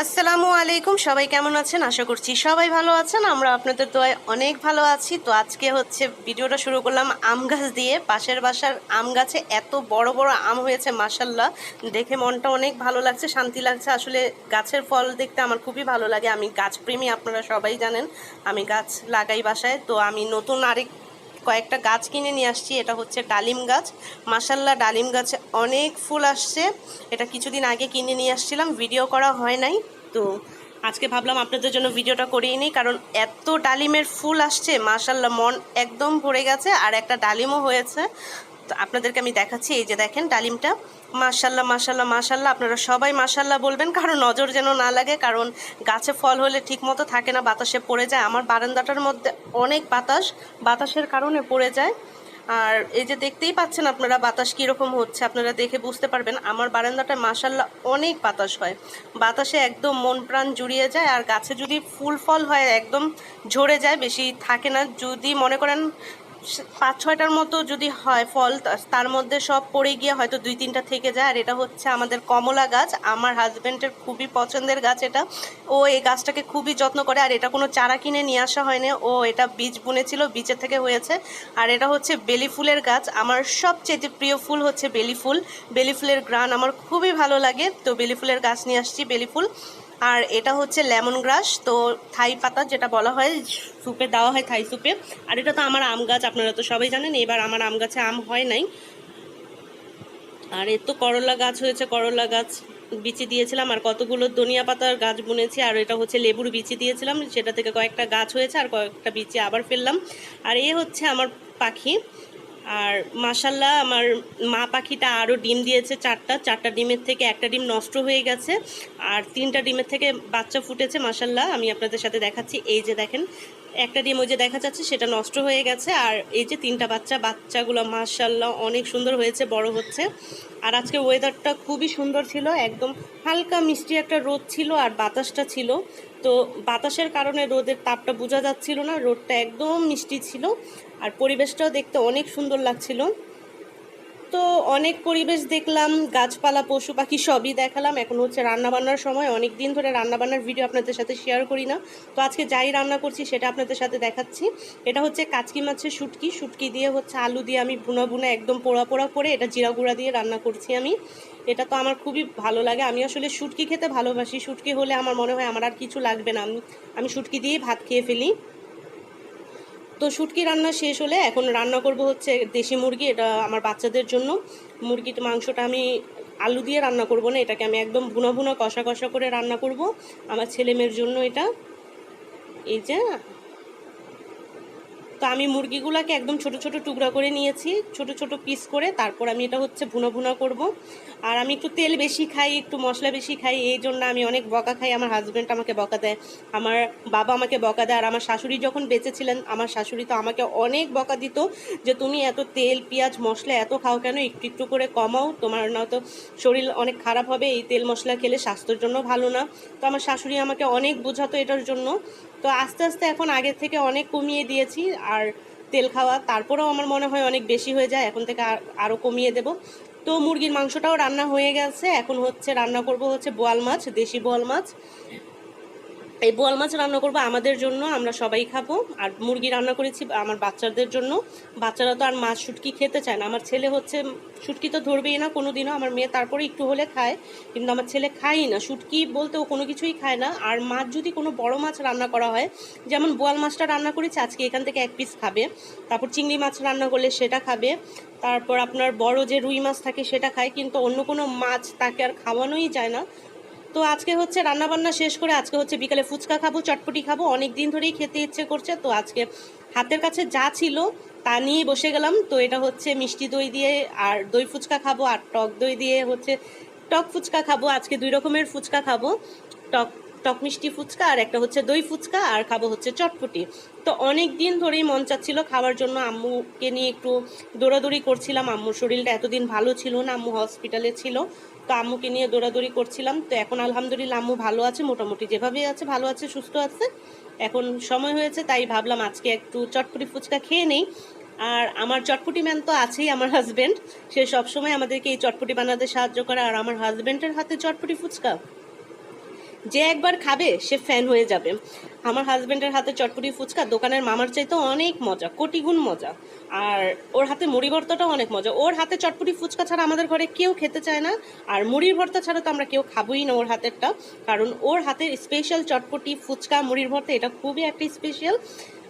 আসসালামু আলাইকুম। সবাই কেমন আছেন? আশা করছি সবাই ভালো আছেন। আমরা আপনাদের দোয়ায় অনেক ভালো আছি। তো আজকে হচ্ছে ভিডিওটা শুরু করলাম আম গাছ দিয়ে। পাশের বাসার আম গাছে এত বড় বড় আম হয়েছে, মাশাল্লাহ। দেখে মনটা অনেক ভালো লাগছে, শান্তি লাগছে। আসলে গাছের ফল দেখতে আমার খুবই ভালো লাগে। আমি গাছপ্রেমী, আপনারা সবাই জানেন। আমি গাছ লাগাই বাসায়। তো আমি নতুন কয়েকটা গাছ কিনে নিয়ে আসছি। এটা হচ্ছে ডালিম গাছ। মাশাল্লাহ, ডালিম গাছে অনেক ফুল আসছে। এটা কিছুদিন আগে কিনে নিয়ে আসছিলাম, ভিডিও করা হয় নাই। তো আজকে ভাবলাম আপনাদের জন্য ভিডিওটা করিয়ে নিই, কারণ এত ডালিমের ফুল আসছে, মাশাল্লাহ, মন একদম ভরে গেছে। আর একটা ডালিমও হয়েছে, তো আপনাদেরকে আমি দেখাচ্ছি। এই যে দেখেন ডালিমটা, মাশাল্লাহ মাশাল্লাহ মাশাল্লাহ। আপনারা সবাই মাশাল্লাহ বলবেন, কারণ নজর যেন না লাগে। কারণ গাছে ফল হলে ঠিক মতো থাকে না, বাতাসে পড়ে যায়। আমার বারান্দাটার মধ্যে অনেক বাতাসের কারণে পড়ে যায়। আর এই যে দেখতেই পাচ্ছেন আপনারা বাতাস কীরকম হচ্ছে, আপনারা দেখে বুঝতে পারবেন। আমার বারান্দাটায় মাশাল্লাহ অনেক বাতাস হয়, বাতাসে একদম মন প্রাণ জুড়িয়ে যায়। আর গাছে যদি ফুল ফল হয় একদম ঝরে যায়, বেশি থাকে না। যদি মনে করেন 5-6টার মতো যদি হয় ফল, তার মধ্যে সব পড়ে গিয়ে হয়তো 2-3টা থেকে যায়। আর এটা হচ্ছে আমাদের কমলা গাছ, আমার হাজব্যান্ডের খুবই পছন্দের গাছ এটা। ও এই গাছটাকে খুবই যত্ন করে। আর এটা কোনো চারা কিনে নিয়ে আসা হয়নি, ও এটা বীজ বুনেছিল, বীজের থেকে হয়েছে। আর এটা হচ্ছে বেলি ফুলের গাছ। আমার সবচেয়ে প্রিয় ফুল হচ্ছে বেলি ফুল। বেলি ফুলের ঘ্রাণ আমার খুবই ভালো লাগে। তো বেলি ফুলের গাছ নিয়ে আসছি, বেলি ফুল। আর এটা হচ্ছে লেমন গ্রাস, তো থাই পাতা যেটা বলা হয়, স্যুপে দেওয়া হয়, থাই স্যুপে। আর এটা তো আমার আম গাছ, আপনারা তো সবাই জানেন। এবার আমার আম গাছে আম হয় নাই। আর এর তো করলা গাছ হয়েছে, করলা গাছ বিচি দিয়েছিলাম। আর কতগুলো ধনিয়া পাতার গাছ বুনেছি। আর এটা হচ্ছে লেবুর বিচি দিয়েছিলাম, সেটা থেকে কয়েকটা গাছ হয়েছে, আর কয়েকটা বিচি আবার ফেললাম। আর এ হচ্ছে আমার পাখি। আর মাশাল্লাহ, আমার মা পাখিটা আরও ডিম দিয়েছে 4টা ডিমের থেকে একটা ডিম নষ্ট হয়ে গেছে। আর 3টা ডিমের থেকে বাচ্চা ফুটেছে, মাশাল্লাহ। আমি আপনাদের সাথে দেখাচ্ছি। এই যে দেখেন, একটা ডিম ওই যে দেখা যাচ্ছে, সেটা নষ্ট হয়ে গেছে। আর এই যে 3টা বাচ্চাগুলো মাশাল্লাহ অনেক সুন্দর হয়েছে, বড় হচ্ছে। আর আজকে ওয়েদারটা খুবই সুন্দর ছিল, একদম হালকা মিষ্টি একটা রোদ ছিল, আর বাতাসটা ছিল। তো বাতাসের কারণে রোদের তাপটা বোঝা যাচ্ছিল না, রোদটা একদম মিষ্টি ছিল। আর পরিবেশটাও দেখতে অনেক সুন্দর লাগছিল। তো অনেক পরিবেশ দেখলাম, গাছপালা, পশু পাখি সবই দেখালাম। এখন হচ্ছে রান্নাবান্নার সময়। অনেক দিন ধরে রান্নাবান্নার ভিডিও আপনাদের সাথে শেয়ার করি না। তো আজকে যাই রান্না করছি সেটা আপনাদের সাথে দেখাচ্ছি। এটা হচ্ছে কাচকি মাছের শুটকি দিয়ে হচ্ছে আলু দিয়ে আমি ভুনা একদম পোড়া পোড়া করে এটা জিরা গুঁড়া দিয়ে রান্না করছি আমি। এটা তো আমার খুবই ভালো লাগে। আমি আসলে শুটকি খেতে ভালোবাসি। শুটকি হলে আমার মনে হয় আমার আর কিছু লাগবে না, আমি শুটকি দিয়েই ভাত খেয়ে ফেলি। তো শুটকি রান্না শেষ হলে এখন রান্না করব হচ্ছে দেশি মুরগি। এটা আমার বাচ্চাদের জন্য। মুরগির মাংসটা আমি আলু দিয়ে রান্না করব না, এটাকে আমি একদম ভুনা কষা কষা করে রান্না করব আমার ছেলে মেয়ের জন্য এটা। এই যে, তো আমি মুরগিগুলোকে একদম ছোট ছোট টুকরা করে নিয়েছি, ছোট ছোট পিস করে। তারপর আমি এটা হচ্ছে ভুনা করব। আর আমি একটু তেল বেশি খাই, একটু মশলা বেশি খাই, এই জন্য আমি অনেক বকা খাই। আমার হাজব্যান্ড আমাকে বকা দেয়, আমার বাবা আমাকে বকা দেয়। আর আমার শাশুড়ি যখন বেঁচে ছিলেন, আমার শাশুড়ি তো আমাকে অনেক বকা দিত যে তুমি এত তেল পেঁয়াজ মশলা এত খাও কেন, একটু একটু করে কমাও, তোমার না তো শরীর অনেক খারাপ হবে, এই তেল মশলা খেলে স্বাস্থ্যের জন্য ভালো না। তো আমার শাশুড়ি আমাকে অনেক বোঝাতো এটার জন্য। তো আস্তে আস্তে এখন আগের থেকে অনেক কমিয়ে দিয়েছি। আর তেল খাওয়া তারপরেও আমার মনে হয় অনেক বেশি হয়ে যায়, এখন থেকে আরও কমিয়ে দেব। তো মুরগির মাংসটাও রান্না হয়ে গেছে। এখন হচ্ছে রান্না করব হচ্ছে বোয়াল মাছ, দেশি বোয়াল মাছ। এই বোয়াল মাছ রান্না করবো আমাদের জন্য, আমরা সবাই খাবো। আর মুরগি রান্না করেছি আমার বাচ্চাদের জন্য। বাচ্চারা তো আর মাছ শুটকি খেতে চায় না। আমার ছেলে হচ্ছে শুটকি তো ধরবেই না কোনো দিনও, আমার মেয়ে তারপরে একটু হলে খায়, কিন্তু আমার ছেলে খায়ই না শুটকি বলতে, ও কোনো কিছুই খায় না। আর মাছ যদি কোনো বড় মাছ রান্না করা হয়, যেমন বোয়াল মাছটা রান্না করেছি আজকে, এখান থেকে 1 পিস খাবে। তারপর চিংড়ি মাছ রান্না করলে সেটা খাবে। তারপর আপনার বড় যে রুই মাছ থাকে সেটা খায়, কিন্তু অন্য কোনো মাছ তাকে আর খাওয়ানোই যায় না। তো আজকে হচ্ছে রান্নাবান্না শেষ করে আজকে হচ্ছে বিকালে ফুচকা খাবো, চটপটি খাবো, অনেক দিন ধরেই খেতে ইচ্ছে করছে। তো আজকে হাতের কাছে যা ছিল তা নিয়ে বসে গেলাম। তো এটা হচ্ছে মিষ্টি দই দিয়ে আর দই ফুচকা খাবো, আর টক দই দিয়ে হচ্ছে টক ফুচকা খাবো। আজকে 2 রকমের ফুচকা খাবো, টক টক মিষ্টি ফুচকা আর একটা হচ্ছে দই ফুচকা, আর খাবো হচ্ছে চটপটি। তো অনেক দিন ধরেই মন চাচ্ছিল খাওয়ার জন্য, আম্মুকে নিয়ে একটু দৌড়াদৌড়ি করছিলাম। আম্মুর শরীরটা এতদিন ভালো ছিল না, আম্মু হসপিটালে ছিল। তো আম্মুকে নিয়ে দৌড়াদৌড়ি করছিলাম। তো এখন আলহামদুলিল্লাহ আম্মু ভালো আছে, মোটামুটি যেভাবে আছে ভালো আছে, সুস্থ আছে। এখন সময় হয়েছে, তাই ভাবলাম আজকে একটু চটপটি ফুচকা খেয়ে নেই। আর আমার চটপটি ম্যান তো আছেই, আমার হাজব্যান্ড। সে সবসময় আমাদেরকে এই চটপটি বানাতে সাহায্য করে। আর আমার হাজব্যান্ডের হাতে চটপটি ফুচকা যে একবার খাবে সে ফ্যান হয়ে যাবে। আমার হাজব্যান্ডের হাতে চটপটি ফুচকা দোকানের মামার চাইতে অনেক মজা, কোটি গুণ মজা। আর ওর হাতে মুড়ি ভর্তাটাও অনেক মজা। ওর হাতে চটপটি ফুচকা ছাড়া আমাদের ঘরে কেউ খেতে চায় না, আর মুড়ির ভর্তা ছাড়া তো আমরা কেউ খাবোই না ওর হাতেরটা, কারণ ওর হাতের স্পেশাল চটপটি ফুচকা মুড়ির ভর্তা এটা খুবই একটা স্পেশাল।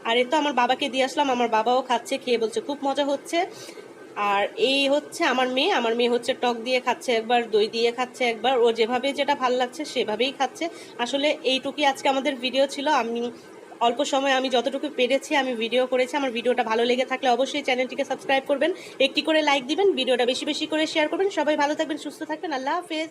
আর এ তো আমার বাবাকে দিয়ে আসলাম, আমার বাবাও খাচ্ছে, খেয়ে বলছে খুব মজা হচ্ছে। আর এই হচ্ছে আমার মেয়ে হচ্ছে টক দিয়ে খাচ্ছে একবার, দই দিয়ে খাচ্ছে একবার, ও যেভাবে যেটা ভালো লাগছে সেভাবেই খাচ্ছে। আসলে এইটুকুই আজকে আমাদের ভিডিও ছিল। আমি অল্প সময় আমি যতটুকু পেরেছি আমি ভিডিও করেছি। আমার ভিডিওটা ভালো লেগে থাকলে অবশ্যই চ্যানেলটিকে সাবস্ক্রাইব করবেন, একটি করে লাইক দিবেন, ভিডিওটা বেশি বেশি করে শেয়ার করবেন। সবাই ভালো থাকবেন, সুস্থ থাকবেন, আল্লাহ হাফেজ।